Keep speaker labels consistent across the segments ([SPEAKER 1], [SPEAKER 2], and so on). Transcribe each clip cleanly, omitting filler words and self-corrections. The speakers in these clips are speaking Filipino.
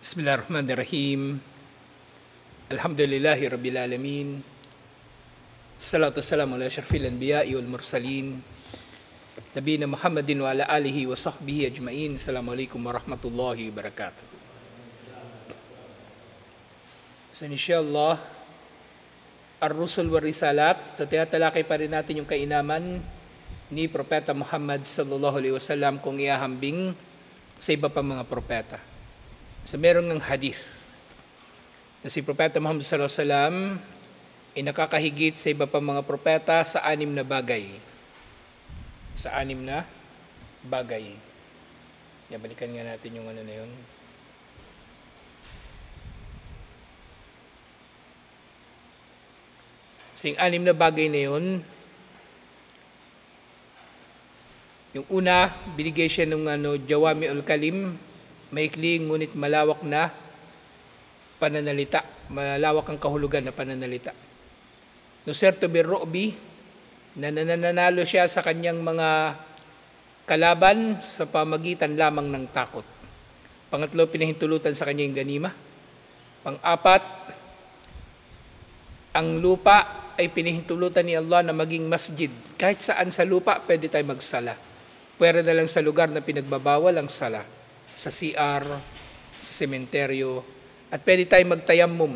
[SPEAKER 1] Bismillahirrahmanirrahim. Alhamdulillahi Rabbil Alamin. Salatu wassalamu ala asyrafil anbiya'i wal mursalin. Nabiyina Muhammadin wa ala alihi wa sahbihi ajma'in. Assalamualaikum warahmatullahi wabarakatuh. So insyaAllah, Ar-Rusul wa Risalat. So tinatalakay pa rin natin yung kainaman ni Propeta Muhammad sallallahu alaihi wasallam kung iahambing sa iba pa mga propeta. So meron ng hadith na si Propeta Muhammad sallallahu alaihi wasallam ay nakakahigit sa iba pa mga propeta sa 6 na bagay. Sa 6 na bagay. Balikan nga natin yung ano na yun. So yung 6 na bagay na yun, yung una, binigay siya ng Jawami'ul Kalim, maikli ngunit malawak na pananalita, malawak ang kahulugan na pananalita. Nuserto birro'bi, na nananalo siya sa kanyang mga kalaban sa pamagitan lamang ng takot. Pangatlo, pinahintulutan sa kanyang ganima. Pang-apat, ang lupa ay pinahintulutan ni Allah na maging masjid. Kahit saan sa lupa, pwede tayo magsala. Pwede na lang sa lugar na pinagbabawal ang sala. Sa CR, sa sementeryo, at pwede tayong magtayammum,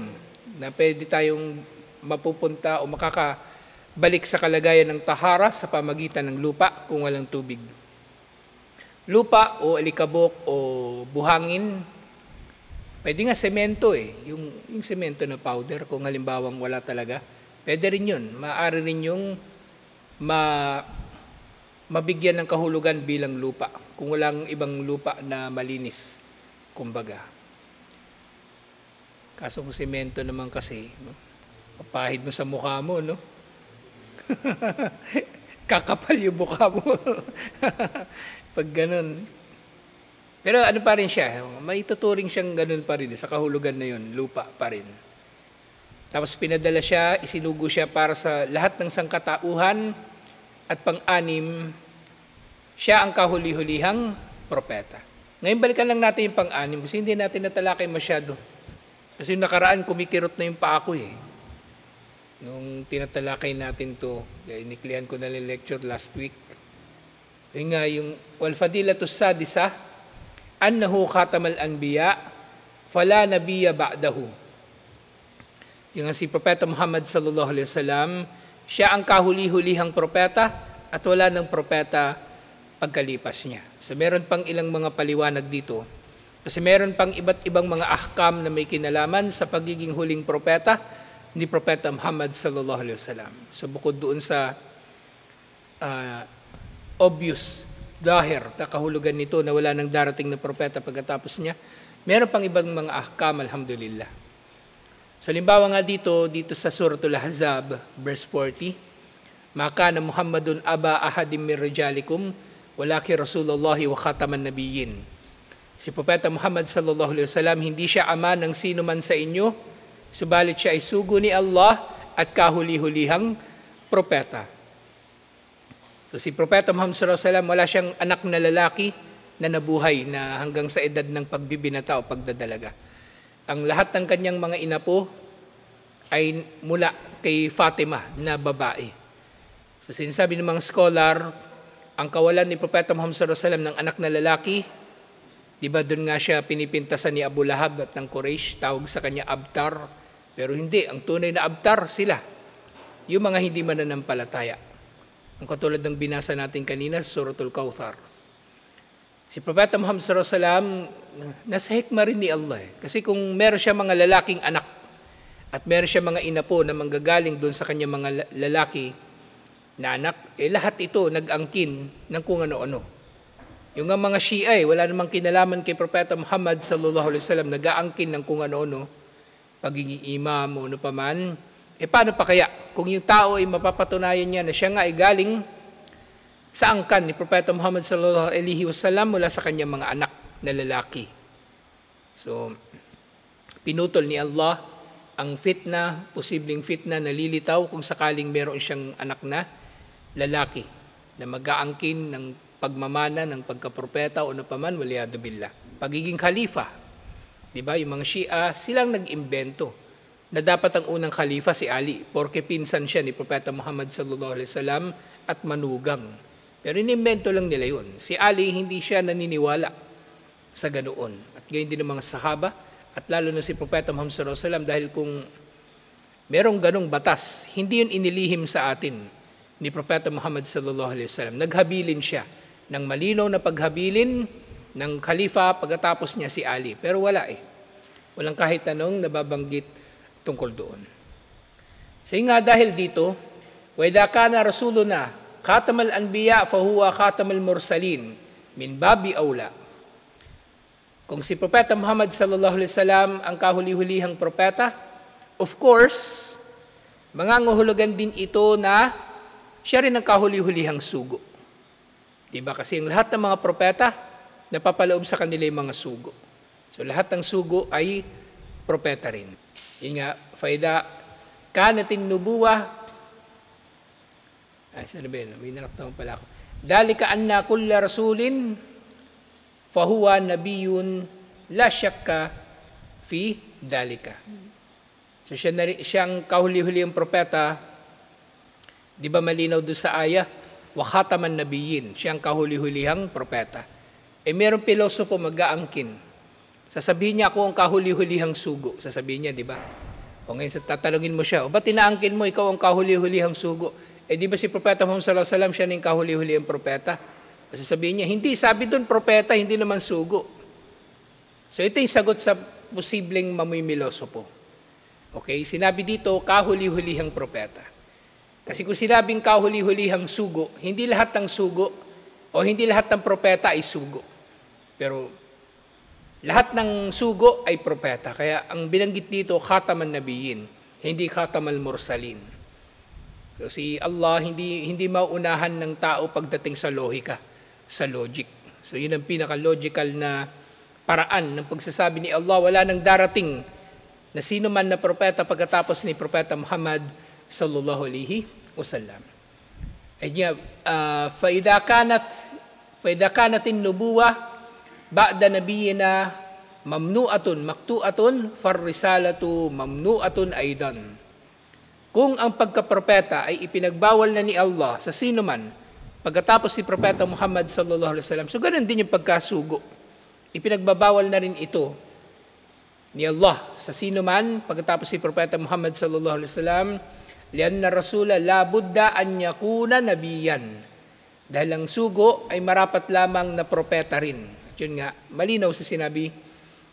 [SPEAKER 1] na pwede tayong mapupunta o makakabalik sa kalagayan ng tahara sa pamagitan ng lupa kung walang tubig. Lupa o alikabok o buhangin, pwede nga semento yung semento na powder kung halimbawang wala talaga, pwede rin yun. Maaari rin yung mabigyan ng kahulugan bilang lupa kung walang ibang lupa na malinis, kumbaga. Kaso kung semento naman kasi, papahid mo sa mukha mo, no? Kakapal yung mukha mo. Pag ganun. Pero ano pa rin siya, may tuturing siyang ganun pa rin, sa kahulugan na yun, lupa pa rin. Tapos pinadala siya, isinugo siya para sa lahat ng sangkatauhan, at pang-anim, siya ang kahuli-hulihang propeta. Ngayon balikan lang natin yung pang-anim kasi hindi natin natalakay masyado. Kasi yung nakaraan kumikirot na yung paa ko nung tinatalakay natin to, iniklihan ko na yung lecture last week. Yung nga yung wal-fadilatus sadisa, annahu khatamal anbiya, fala nabiyya ba'dahu. Yung si Propeta Muhammad sallallahu alaihi wasallam, siya ang kahuli-hulihang propeta at wala ng propeta pagkalipas niya. So meron pang ilang mga paliwanag dito. Kasi meron pang iba't ibang mga ahkam na may kinalaman sa pagiging huling propeta ni Propeta Muhammad sallallahu alaihi wasallam. So bukod doon sa obvious, dahir, na kahulugan nito na wala nang darating na propeta pagkatapos niya, meron pang ibang mga ahkam, alhamdulillah. So limbawa nga dito sa Suratul Ahzab, verse 40, maka na Muhammadun aba ahadim min rijalikum, walaki Rasulullahi wa khataman nabiyyin. Si Propeta Muhammad sallallahu alaihi wasallam, hindi siya ama ng sino man sa inyo, subalit siya ay sugo ni Allah at kahuli-hulihang propeta. So si Propeta Muhammad sallallahu alaihi wasallam, wala siyang anak na lalaki na nabuhay na hanggang sa edad ng pagbibinata o pagdadalaga. Ang lahat ng kanyang mga inapo ay mula kay Fatima na babae. So sinasabi ng mga scholar, ang kawalan ni Propeta Muhammad sallallahu alaihi wasallam ng anak na lalaki, di ba doon nga siya pinipintasan ni Abu Lahab at ng Quraysh, tawag sa kanya Abtar. Pero hindi, ang tunay na Abtar sila, yung mga hindi mananampalataya. Ang katulad ng binasa natin kanina sa Suratul Kauthar. Si Propeta Muhammad sallallahu alaihi wasallam, nasa hikmah rin ni Allah. Kasi kung meron siya mga lalaking anak at meron siya mga inapo na manggagaling doon sa kanya mga lalaki na anak, lahat ito nag-angkin ng kung ano-ano. Yung mga Shia, wala namang kinalaman kay Propeta Muhammad sallallahu alaihi wasallam, nag-aangkin ng kung ano-ano, pagiging imam o ano paman. Paano pa kaya? Kung yung tao ay mapapatunayan niya na siya nga ay galing sa angkan ni Propeta Muhammad sallallahu alaihi wasallam mula sa kanyang mga anak na lalaki. So, pinutol ni Allah ang fitna, posibleng fitna na lilitaw kung sakaling meron siyang anak na lalaki na mag-aangkin ng pagmamana ng pagkapropeta o napaman, waliyadu billah. Pagiging khalifa Di ba? Yung mga Shia, silang nag-imbento na dapat ang unang khalifa si Ali porque pinsan siya ni Propeta Muhammad sallallahu alaihi wasallam at manugang. Pero inimbento lang nila yun. Si Ali, hindi siya naniniwala sa ganoon. At gayon din ng mga sahaba at lalo na si Propeta Muhammad sallallahu alaihi wasallam dahil kung merong ganong batas, hindi yun inilihim sa atin ni Propeta Muhammad sallallahu alaihi wasallam. Naghabilin siya ng malinaw na paghabilin ng khalifa pagkatapos niya si Ali. Pero wala Walang kahit anong nababanggit tungkol doon. So nga dahil dito, وَإِذَا كَانَ رَسُولُنَا خَاتَمَ الْأَنْبِيَاءَ فَهُوَ خَاتَمَ الْمُرْسَلِينَ مِنْ بَابِ أَوْلَى. Kung si Propeta Muhammad sallallahu alaihi wasallam ang kahuli-hulihang propeta, of course, mangangahulugan din ito na siya rin ang kahuli-hulihang sugo. Diba? Kasi ang lahat ng mga propeta, napapaloob sa kanila yung mga sugo. So lahat ng sugo ay propeta rin. Yun nga, faida kanatin nubuwa, saan ba yun? May nalaktaon pala ako. Dalika anna kulla rasulin, fahuwa nabiyun, la syakka fi dalika. So siyang kahuli-hulihang propeta, di ba malinaw doon sa aya? Wa khataman nabiyyin, siyang kahuli-hulihang propeta. Merong pilosopo mag-aangkin. Sasabihin niya ako ang kahuli-hulihang sugo. Sasabihin niya, di ba? O ngayon tatanungin mo siya, o ba't tinaangkin mo ikaw ang kahuli-hulihang sugo? Di ba si Propeta Muhammad sallallahu alaihi wasallam siya ng kahuli-hulihang propeta? Sasabihin niya, hindi, sabi doon propeta, hindi naman sugo. So ito yung sagot sa posibleng mamimilosopo. Okay, sinabi dito, kahuli-hulihang propeta. Kasi kung sinabing kahuli-hulihang sugo, hindi lahat ng sugo o hindi lahat ng propeta ay sugo. Pero lahat ng sugo ay propeta. Kaya ang binanggit dito, khataman nabiyyin, hindi khatamal mursalin. So si Allah hindi mauunahan ng tao pagdating sa lohika, sa logic. So yun ang pinaka-logical na paraan ng pagsasabi ni Allah, wala nang darating na sino man na propeta pagkatapos ni Propeta Muhammad sallallahu alaihi wasallam. فإذا كانت النبوة بعد نبينا ممنوعة مقطوعة فالرسالة ممنوعة أيضا. Kung ang pagkapropeta ay ipinagbawal na ni Allah sa sino man pagkatapos si Propeta Muhammad sallallahu alaihi wasallam, so ganun din yung pagkasugo. Ipinagbabawal na rin ito ni Allah sa sino man pagkatapos si Propeta Muhammad sallallahu alaihi wasallam, lianna rasula la budda an yakuna nabiyan. Dahil ang sugo ay marapat lamang na propeta rin. At yun nga, malinaw sa sinabi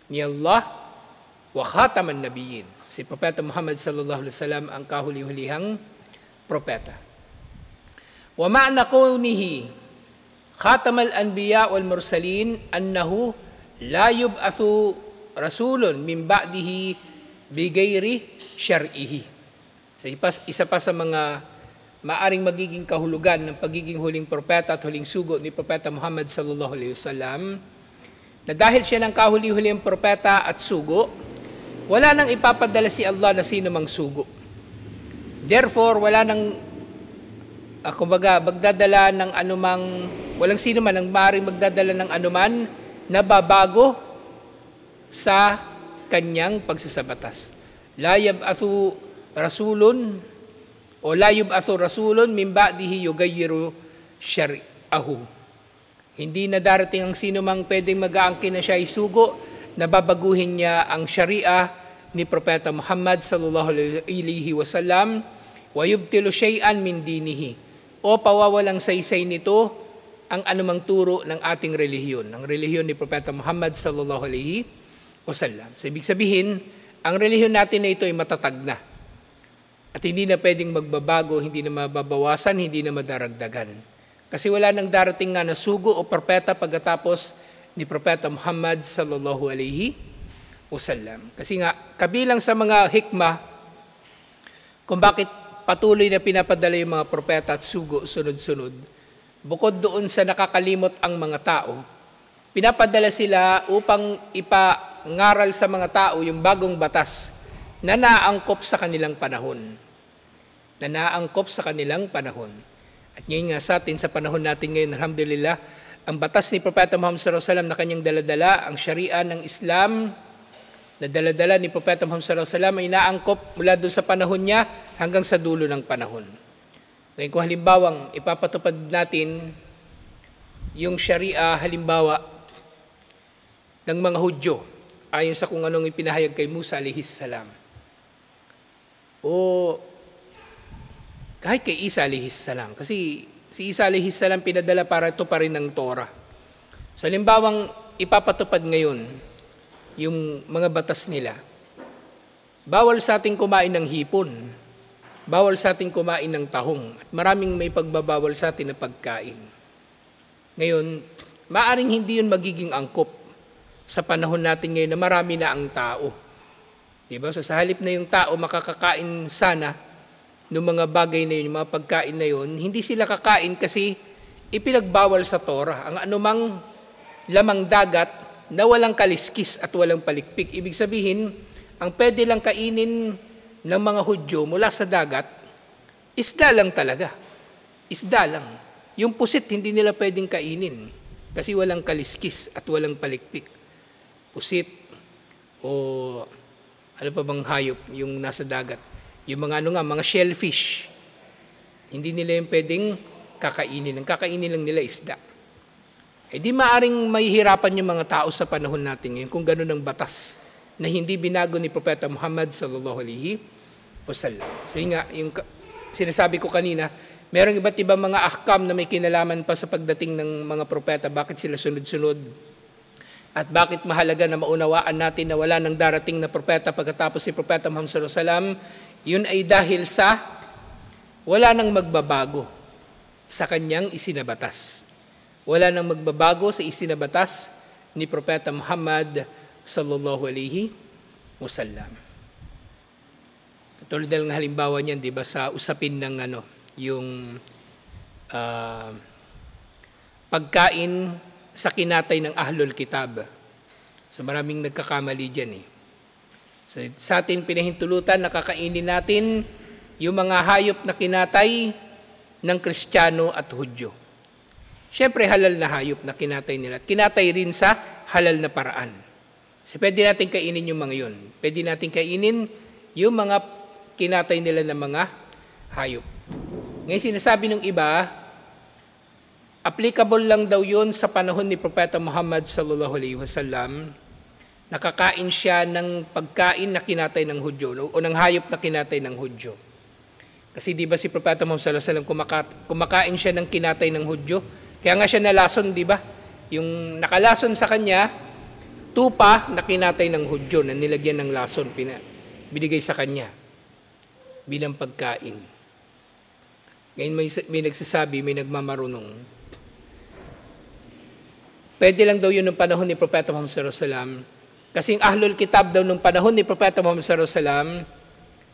[SPEAKER 1] ni Allah, wa khataman nabiyyin. Si Propeta Muhammad sallallahu alaihi wasallam ang kahuli-hulihang propeta. Wa ma'na kaunihi khatamal anbiya wal mursalin annahu la yub'athu rasulun min ba'dihi bigayri syar'ihi. So isa pa sa mga maaring magiging kahulugan ng pagiging huling propeta at huling sugo ni Propeta Muhammad sallallahu alaihi wasallam, na dahil siya ng kahuli-huling propeta at sugo, wala nang ipapadala si Allah na sino mang sugo. Therefore, wala nang magdadala ng anumang, walang sino man ang maaaring magdadala ng anuman na babago sa kanyang pagsasabatas. La yub'athu rasulun o la yub'athu rasulun min ba'dihi yugayyiru syar'ahu. Hindi na darating ang sino mang pwedeng mag-aangkin na siya ay sugo, na babaguhin niya ang syariah ni Propeta Muhammad sallallahu alaihi wasallam, wa yubtilu shay'an min dinihi, o pawawalang saysay nito ang anumang turo ng ating relihiyon, ang relihiyon ni Propeta Muhammad sallallahu alaihi wasallam. So ibig sabihin, ang relihiyon natin na ito ay matatag na. At hindi na pwedeng magbabago, hindi na mababawasan, hindi na madaragdagan. Kasi wala nang darating nga na sugo o propeta pagkatapos ni Propeta Muhammad sallallahu alaihi wasallam. Kasi nga, kabilang sa mga hikmah kung bakit patuloy na pinapadala yung mga propeta at sugo sunod-sunod, bukod doon sa nakakalimot ang mga tao, pinapadala sila upang ipangaral sa mga tao yung bagong batas na naangkop sa kanilang panahon. At ngayon nga sa atin, sa panahon natin ngayon, alhamdulillah, ang batas ni Propeta Muhammad sallallahu alaihi wasallam na kanyang daladala, ang Sharia ng Islam, na dala-dala ni Propeta Muhammad sallallahu alaihi wasallam ay inaangkop mula doon sa panahon niya hanggang sa dulo ng panahon. Ngayon kung halimbawang ipapatupad natin yung Sharia halimbawa ng mga Hudyo ayon sa kung anong ipinahayag kay Musa alayhis salam o kahit kay Isa alayhis salam, kasi si Isa alayhis salam pinadala para ito pa rin ng Torah. So halimbawang ipapatupad ngayon yung mga batas nila, bawal sa ating kumain ng hipon, bawal sa ating kumain ng tahong, at maraming may pagbabawal sa atin na pagkain. Ngayon, maaring hindi yun magiging angkop sa panahon natin ngayon na marami na ang tao. Diba? So sa halip na yung tao makakakain sana ng mga bagay na yun, yung mga pagkain na yun, hindi sila kakain kasi ipinagbawal sa Torah. Ang anumang lamang dagat na walang kaliskis at walang palikpik. Ibig sabihin, ang pwede lang kainin ng mga Hudyo mula sa dagat, isda lang talaga. Isda lang. Yung pusit, hindi nila pwedeng kainin kasi walang kaliskis at walang palikpik. Pusit o ano pa bang hayop yung nasa dagat. Yung mga mga shellfish, hindi nila yung pwedeng kakainin. Ang kakainin lang nila isda. Eh di maaring mahihirapan yung mga tao sa panahon natin ngayon kung gano'n ang batas na hindi binago ni Propeta Muhammad sallallahu alaihi wasallam. So yun nga, yung sinasabi ko kanina, merong iba't ibang mga ahkam na may kinalaman pa sa pagdating ng mga propeta, bakit sila sunod-sunod at bakit mahalaga na maunawaan natin na wala nang darating na propeta pagkatapos si Propeta Muhammad sallallahu alaihi wasallam. Yun ay dahil sa wala nang magbabago sa kanyang isinabatas. Wala nang magbabago sa isinabatas ni Propeta Muhammad sallallahu alaihi wasallam. Katulad ng halimbawa niyan, di ba, sa usapin ng yung pagkain sa kinatay ng Ahlul Kitab. So maraming nagkakamali diyan eh. So sa atin pinahintulutan na kakainin natin yung mga hayop na kinatay ng Kristiyano at Hudyo. Siyempre, halal na hayop na kinatay nila. At kinatay rin sa halal na paraan. So, pwede natin kainin yung mga yun. Pwede natin kainin yung mga kinatay nila ng mga hayop. Ngayon, sinasabi ng iba, applicable lang daw yun sa panahon ni Propeta Muhammad sallallahu alaihi wasallam. Nakakain siya ng pagkain na kinatay ng Hudyo o ng hayop na kinatay ng Hudyo. Kasi di ba si Propeta Muhammad sallallahu alaihi wasallam kumakain siya ng kinatay ng Hudyo? Kaya nga siya nalason, di ba? Yung nakalason sa kanya, tupa na kinatay ng Hudyo na nilagyan ng lason, binigay sa kanya bilang pagkain. Ngayon may nagsasabi, may nagmamarunong. Pwede lang daw yun ng panahon ni Propeta Muhammad sallallahu alaihi wasallam. Kasi yung Ahlul Kitab daw nung panahon ni Propeta Muhammad sallallahu alaihi wasallam,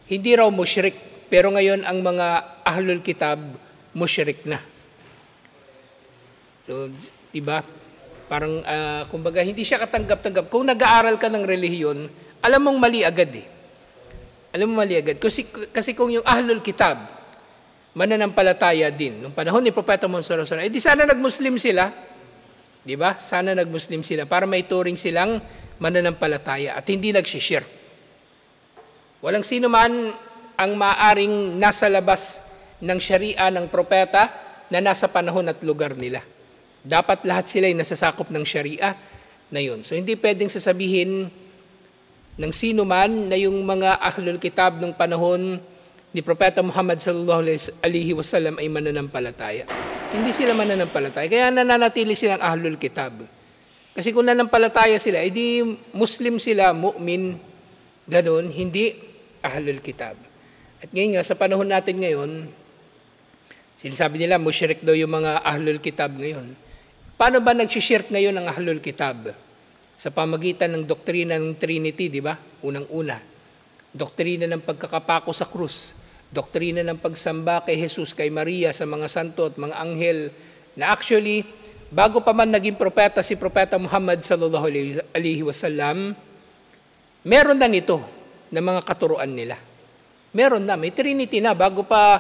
[SPEAKER 1] hindi raw musyrik. Pero ngayon ang mga Ahlul Kitab, musyrik na. So, diba? Parang, kumbaga, hindi siya katanggap-tanggap. Kung nag-aaral ka ng relihiyon, alam mong mali agad eh. Alam mong mali agad. Kasi kung yung Ahlul Kitab, mananampalataya din. Nung panahon ni Propeta Muhammad sallallahu alaihi wasallam, di sana nag-Muslim sila. Diba? Sana nag-Muslim sila para may turing silang mananampalataya at hindi nag-shirk. Walang sino man ang maaring nasa labas ng Sharia ng propeta na nasa panahon at lugar nila. Dapat lahat sila ay nasasakop ng Sharia na yun. So hindi pwedeng sasabihin ng sino man na yung mga Ahlul Kitab ng panahon ni Propeta Muhammad sallallahu alaihi wasallam ay mananampalataya. Hindi sila mananampalataya. Kaya nananatili silang Ahlul Kitab. Kasi kung nanampalataya sila, edi Muslim sila, mu'min, ganun, hindi Ahlul Kitab. At ngayon nga, sa panahon natin ngayon, sinasabi nila, musyrik daw yung mga Ahlul Kitab ngayon. Paano ba nagsishirk ngayon ang Ahlul Kitab? Sa pamagitan ng doktrina ng Trinity, di ba? Unang-una. Doktrina ng pagkakapako sa krus. Doktrina ng pagsamba kay Jesus, kay Maria, sa mga santo at mga anghel, na actually, bago pa man naging propeta si Propeta Muhammad sallallahu alaihi wasallam, meron na nito na mga katuruan nila. Meron na, may Trinity na bago pa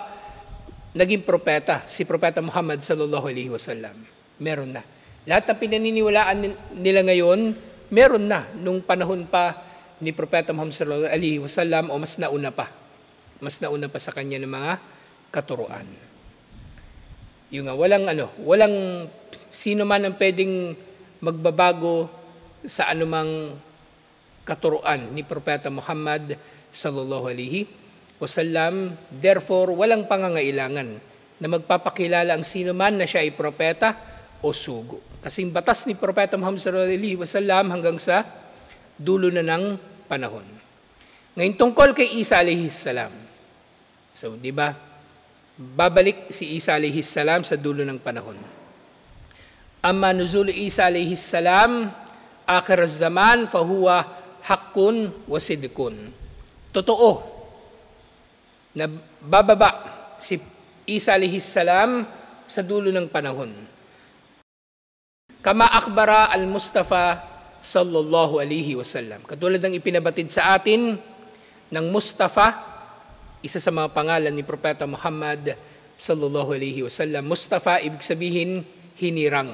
[SPEAKER 1] naging propeta si Propeta Muhammad sallallahu alaihi wasallam. Meron na. Lahat ng pinaniniwalaan nila ngayon, meron na nung panahon pa ni Propeta Muhammad sallallahu alaihi wasallam o mas nauna pa. Mas nauna pa sa kanya ng mga katuruan. Yung nga, walang sino man ang pwedeng magbabago sa anumang katuruan ni Propeta Muhammad sallallahu alaihi wasallam. Therefore, walang pangangailangan na magpapakilala ang sino man na siya ay propeta o sugo. Kasing batas ni Propeta Muhammad sallallahu alaihi wasallam hanggang sa dulo na ng panahon. Ngayon tungkol kay Isa alaihi salam. So, di ba? Babalik si Isa alaihi salam sa dulo ng panahon. Amma nuzul Isa alaihi salam akhir zaman fahuwa haqqun wa sidqun. Totoo na bababa si Isa alaihi salam sa dulo ng panahon. Kama akhbara al-Mustafa sallallahu alaihi wasallam. Katulad ng ipinabatid sa atin ng Mustafa, isa sa mga pangalan ni Propeta Muhammad sallallahu alaihi wasallam. Mustafa, ibig sabihin hinirang.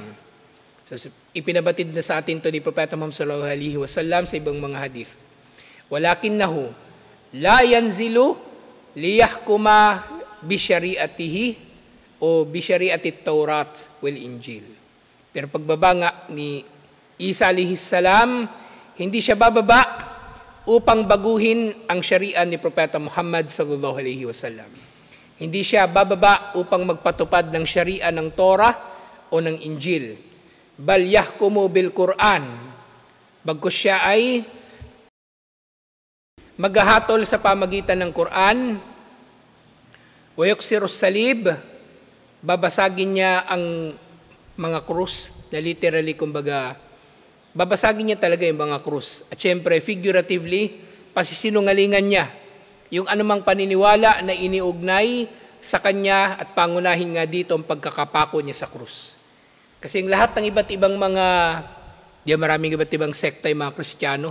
[SPEAKER 1] So, ipinabatid na sa atin to ni Propeta Muhammad sallallahu alaihi wasallam sa ibang mga hadith. Walakinnahu la yanzilu liyahkuma bi syari'atihi o bi syari'atit Taurat wal Injil. Pero pagbaba nga ni Isa alaihi salam, hindi siya bababa upang baguhin ang syariah ni Propeta Muhammad sallallahu alaihi wasallam. Hindi siya bababa upang magpatupad ng syariah ng Torah o ng Injil. Bal yahkumu bil Quran. Bagkus siya ay maghahatol sa pamagitan ng Quran. Wa yuksirus salib. Babasagin niya ang mga krus na literally kumbaga babasagin niya talaga yung mga krus. At syempre, figuratively, pasisinungalingan niya yung anumang paniniwala na iniugnay sa kanya at pangunahin nga dito ang pagkakapako niya sa krus. Kasi yung lahat ng iba't ibang maraming iba't ibang sekta yung mga Kristiyano.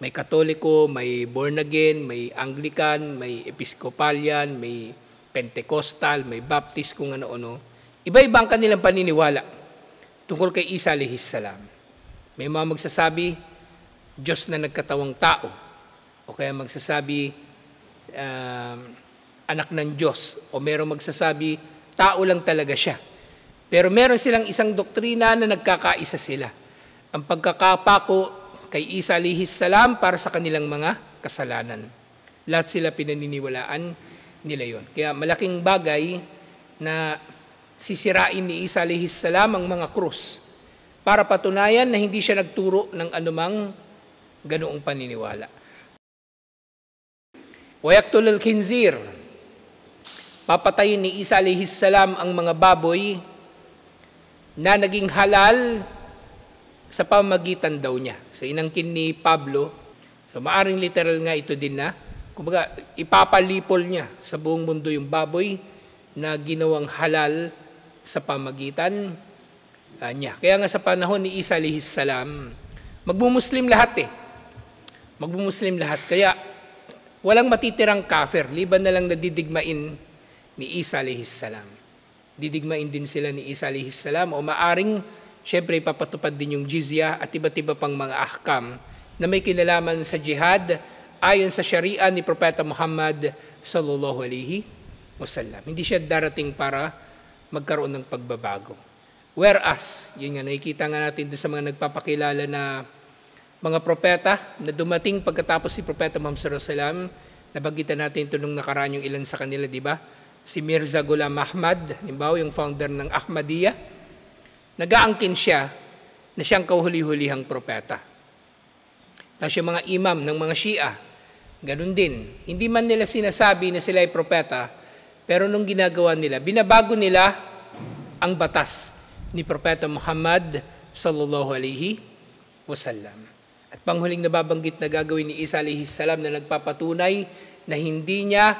[SPEAKER 1] May Katoliko, may Born Again, may Anglican, may Episcopalian, may Pentecostal, may Baptist, kung ano-ano. Iba-iba ang kanilang paniniwala tungkol kay Isa alaihi salam. May mga magsasabi, Diyos na nagkatawang tao. O kaya magsasabi, anak ng Diyos. O merong magsasabi, tao lang talaga siya. Pero meron silang isang doktrina na nagkakaisa sila. Ang pagkakapako kay Isa alaihi salam para sa kanilang mga kasalanan. Lahat sila pinaniniwalaan nila yon. Kaya malaking bagay na sisirain ni Isa alaihi salam ang mga krus para patunayan na hindi siya nagturo ng anumang ganoong paniniwala. Wayaqtul al-khinzir. Papatayin ni Isa alaihi salam ang mga baboy na naging halal sa pamagitan daw niya. So inangkin ni Pablo, so maaring literal nga ito din na, kumbaga ipapalipol niya sa buong mundo yung baboy na ginawang halal sa pamagitan niya. Kaya nga sa panahon ni Isa alaihi salam, magmumuslim lahat Magmumuslim lahat. Kaya walang matitirang kafir, liban na lang nadidigmain ni Isa alaihi salam. Didigmain din sila ni Isa alaihi salam o maaring syempre ipapatupad din yung jizya at iba't iba pang mga ahkam na may kinalaman sa jihad ayon sa syariah ni Propeta Muhammad sallallahu alaihi wasallam. Hindi siya darating para magkaroon ng pagbabago. Whereas, yun nga, nakikita nga natin doon sa mga nagpapakilala na mga propeta na dumating pagkatapos si Propeta Muhammad sallallahu alaihi wasallam, nabagitan natin ito nung nakaraan yung ilan sa kanila, di ba? Si Mirza Ghulam Ahmad, halimbawa yung founder ng Ahmadiyya, nag-aangkin siya na siyang kahuli-hulihang propeta. Tapos yung mga imam ng mga Shia, ganun din. Hindi man nila sinasabi na sila ay propeta, pero nung ginagawa nila, binabago nila ang batas ni Propeta Muhammad sallallahu alaihi wasallam. At panghuling nababanggit na gagawin ni Isa alaihi salam na nagpapatunay na hindi niya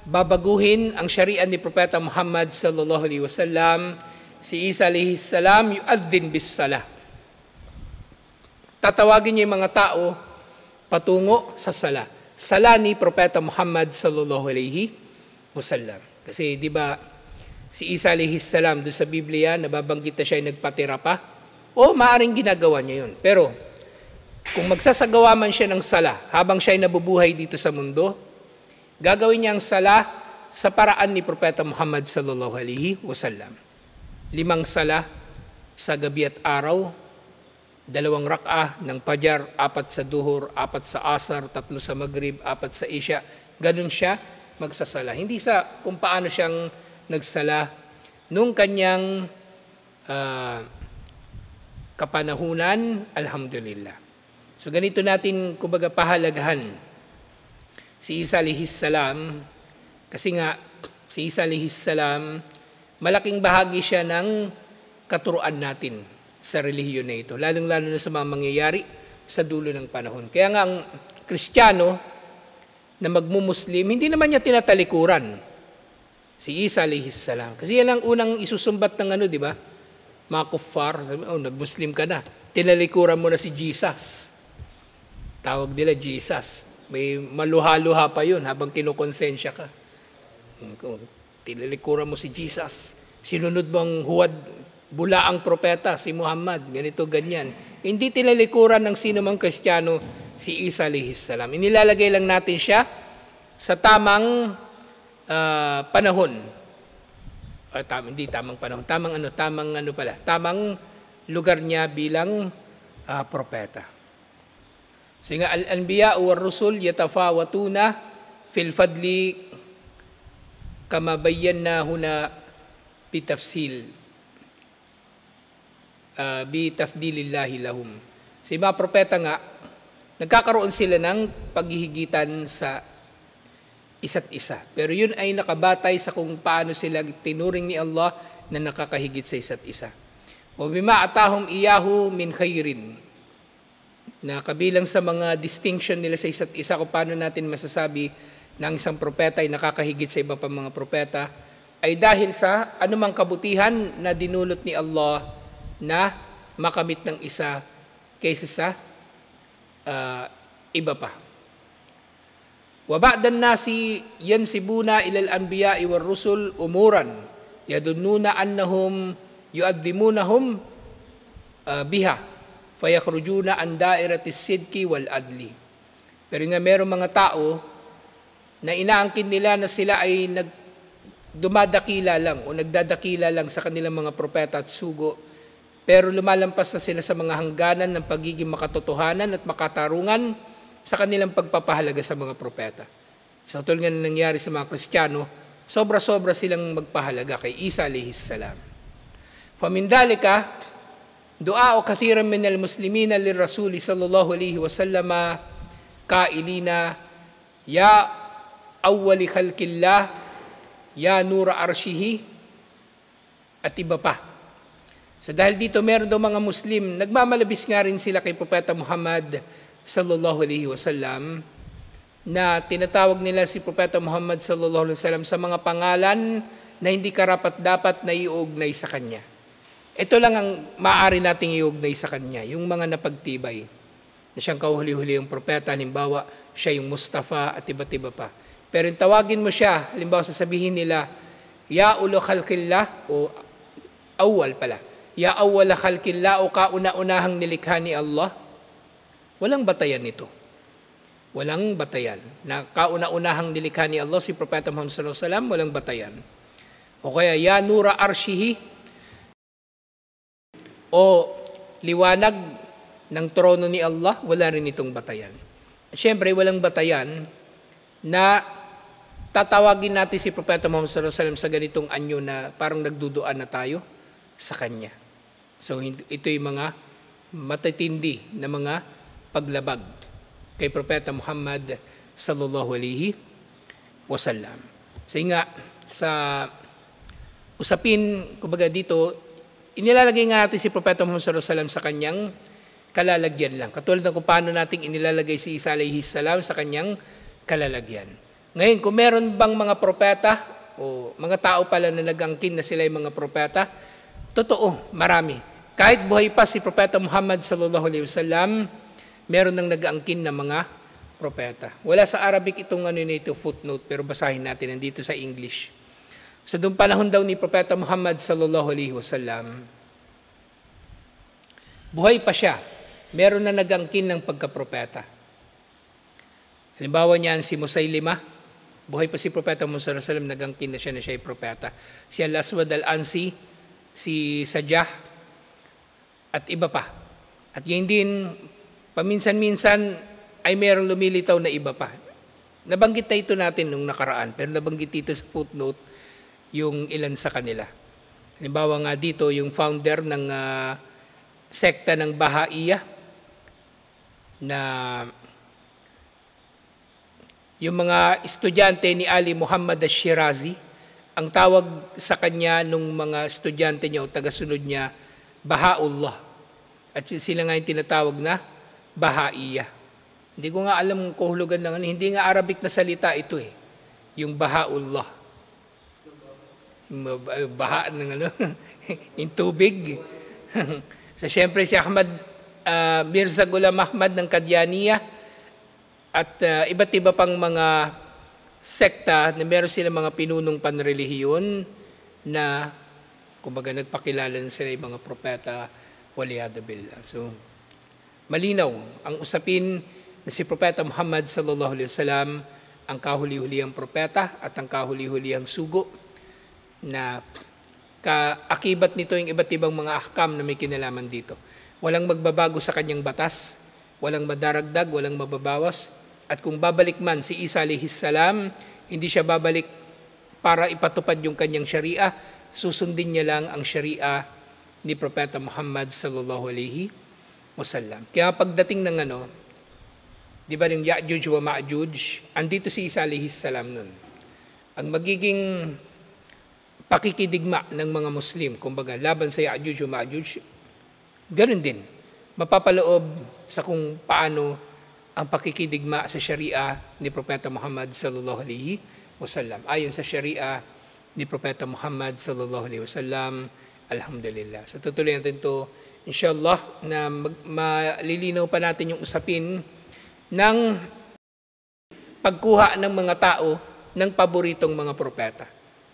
[SPEAKER 1] babaguhin ang syariah ni Propeta Muhammad sallallahu alaihi wasallam, si Isa alaihi salam yu'adhin bis-salah. Tatawagin niya yung mga tao patungo sa sala. Sala ni Propeta Muhammad sallallahu alaihi wasallam. Kasi di ba si Isa alaihi salam doon sa Biblia nababanggit na siya ay nagpatira pa? O maaring ginagawa niya yun. Pero kung magsasagawa man siya ng sala habang siya ay nabubuhay dito sa mundo, gagawin niya ang sala sa paraan ni Propeta Muhammad sallallahu alaihi wasallam. 5 sala sa gabi at araw, 2 rak'ah ng Fajar, 4 sa Duhur, 4 sa Asar, 3 sa Maghrib, 4 sa Isya. Ganun siya magsasala. Hindi sa kung paano siyang nagsala nung kanyang kapanahunan, alhamdulillah. So ganito natin kumbaga pahalagahan si Isa alayhis salam, kasi nga si Isa alayhis salam, malaking bahagi siya ng katuruan natin sa relihiyon na ito, lalong-lalo na sa mga mangyayari sa dulo ng panahon. Kaya nga ang Kristiyano na magmumuslim, hindi naman niya tinatalikuran si Isa alayhis salam. Kasi yan ang unang isusumbat ng di ba? Mga kuffar, nagmuslim ka na, tinalikuran mo na si Jesus. Tawag nila Jesus. May maluha-luha pa yun habang kinukonsensya ka. Tinalikuran mo si Jesus. Sinunod mo ang huwad, bulaang propeta, si Muhammad, ganito, ganyan. Hindi tinalikuran ng sino mang Kristiyano si Isa alayhis salam. Inilalagay lang natin siya sa tamang panahon. Hindi tamang panahon. Tamang lugar niya bilang propeta. So nga, al-anbiya wa rusul yatafawatuna fil fadli kama bayyana huna bitafsil bitafdilillahi lahum. Si mga propeta nga, nagkakaroon sila ng paghihigitan sa isa't isa. Pero yun ay nakabatay sa kung paano sila tinuring ni Allah na nakakahigit sa isa't isa. O bima atahum iyahu min khairin, na kabilang sa mga distinction nila sa isa't isa, kung paano natin masasabi na ang isang propeta ay nakakahigit sa iba pang mga propeta, ay dahil sa anumang kabutihan na dinulot ni Allah na makamit ng isa kaysa sa iba pa. Wa ba'dan nasi yansibuna ilal anbiya'i war rusul umuran yadunnuna annahum yu'addimunahum biha fayakhrujuna an dairatis sidqi wal adli. Pero nga merong mga tao na inaangkin nila na sila ay dumadakila lang o nagdadakila lang sa kanilang mga propeta at sugo, pero lumalampas na sila sa mga hangganan ng pagiging makatotohanan at makatarungan sa kanilang pagpapahalaga sa mga propeta. So tulad nga nangyari sa mga Kristiyano, sobra-sobra silang magpahalaga kay Isa alayhis salam. Famindalika, du'a o kathiran min al-muslimina lirrasuli sallallahu alayhi wa sallama kailina ya awwali khalqillah ya nura arshihi at iba pa. So dahil dito meron daw mga Muslim, nagmamalabis nga rin sila kay Propeta Muhammad sallallahu alayhi wa sallam, na tinatawag nila si Propeta Muhammad sallallahu alaihi wasallam sa mga pangalan na hindi karapat-dapat na iuugnay sa kanya. Ito lang ang maaari nating iugnay sa kanya, yung mga napagtibay na siyang kahuli-huli yung propeta, halimbawa siya yung Mustafa at iba't iba pa. Pero yung tawagin mo siya, halimbawa sasabihin nila, ya ulo khalqillah, o awwal pala, ya awwala khalqillah, o kauna-unahang nilikha ni Allah, walang batayan nito. Walang batayan. Na kauna-unahang nilikha ni Allah, si Propeta Muhammad sallallahu alaihi wasallam, walang batayan. O kaya, ya nura arshihi, o liwanag ng trono ni Allah, wala rin itong batayan. At syempre, walang batayan na tatawagin natin si Propeta Muhammad sallallahu alaihi wasallam sa ganitong anyo na parang nagduduan na tayo sa kanya. So, ito yung mga matitindi na mga paglabag kay Propeta Muhammad sallallahu alaihi wasallam. So nga, sa usapin, kumbaga dito, inilalagay nga natin si Propeta Muhammad sallallahu alaihi wasallam sa kanyang kalalagyan lang. Katulad ng kung paano natin inilalagay si Isa alayhis salam sa kanyang kalalagyan. Ngayon, kung meron bang mga propeta o mga tao pala na nag-angkin na sila yung mga propeta, totoo, marami. Kahit buhay pa si Propeta Muhammad sallallahu alaihi wasallam, meron nang nag-angkin na mga propeta. Wala sa Arabic itong nito footnote, pero basahin natin nandito sa English. So doon panahon daw ni Propeta Muhammad sallallahu alaihi wasallam, buhay pa siya meron na nag-angkin ng pagkapropeta. Halimbawa niyan si Musaylimah, buhay pa si Propeta Muhammad sallallahu alaihi wasallam, nag-angkin na siya ay propeta. Si Al-Aswad Al-Ansi, si Sajah, at iba pa. At yun din, paminsan-minsan ay mayroong lumilitaw na iba pa. Nabanggit na ito natin nung nakaraan, pero nabanggit dito sa footnote yung ilan sa kanila. Halimbawa nga dito, yung founder ng sekta ng Baha'iya, na yung mga estudyante ni Ali Muhammad al-Shirazi, ang tawag sa kanya nung mga estudyante niya o tagasunod niya, Bahaullah. At sila nga yung tinatawag na Bahaiya. Hindi ko nga alam kung kahulugan ng ano, hindi nga Arabic na salita ito eh. Yung Bahaullah. Baha ng ano, yung tubig. So syempre si Ahmad, Mirza Ghulam Ahmad ng Qadianiyah, at iba't iba pang mga sekta na meron sila mga pinunong panrelihiyon na kumbaga nagpakilala na sila yung mga propeta waliyadu billah. So malinaw ang usapin na si Propeta Muhammad sallallahu alaihi wasallam ang kahuli-hulihang propeta at ang kahuli-hulihang sugo, na kaakibat nito yung iba't ibang mga ahkam na may kinalaman dito. Walang magbabago sa kanyang batas, walang madaragdag, walang mababawas. At kung babalik man si Isa alayhis salam, hindi siya babalik para ipatupad yung kanyang sharia, susundin niya lang ang sharia ni Propeta Muhammad sallallahu alaihi wasallam. Kaya pagdating ng di ba yung Ya'juj wa Ma'juj, andito si Isa alayhis salam nun. Ang magiging pakikidigma ng mga Muslim, kumbaga laban sa Ya'juj wa Ma'juj, ganoon din. Mapapaloob sa kung paano ang pakikidigma sa sharia ni Propeta Muhammad sallallahu alaihi wasallam. Ayon sa sharia ni Propeta Muhammad sallallahu alaihi wasallam, alhamdulillah. So tutuloy natin ito, inshallah, na malilinaw pa natin yung usapin ng pagkuha ng mga tao ng paboritong mga propeta.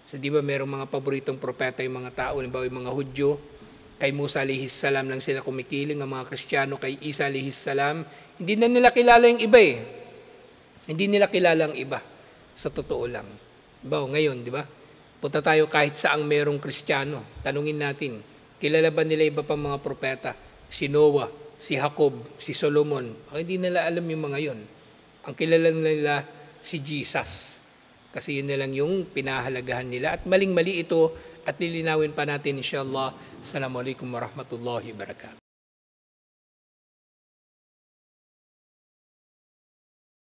[SPEAKER 1] So di ba merong mga paboritong propeta yung mga tao, halimbawa yung mga Hudyo, kay Musa alayhis salam lang sila kumikiling, ang mga Kristiyano kay Isa alayhis salam. Hindi na nila kilala yung iba eh. Hindi nila kilala ang iba. Sa totoo lang. Diba, ngayon, di ba? Punta tayo kahit saang merong Kristiyano. Tanungin natin, kilala ba nila iba pang mga propeta? Si Noah, si Jacob, si Solomon. Hindi nila alam yung mga yon. Ang kilala nila si Jesus. Kasi yun na lang yung pinahalagahan nila. At maling-mali ito at lilinawin pa natin inshallah. Assalamualaikum warahmatullahi wabarakatuh.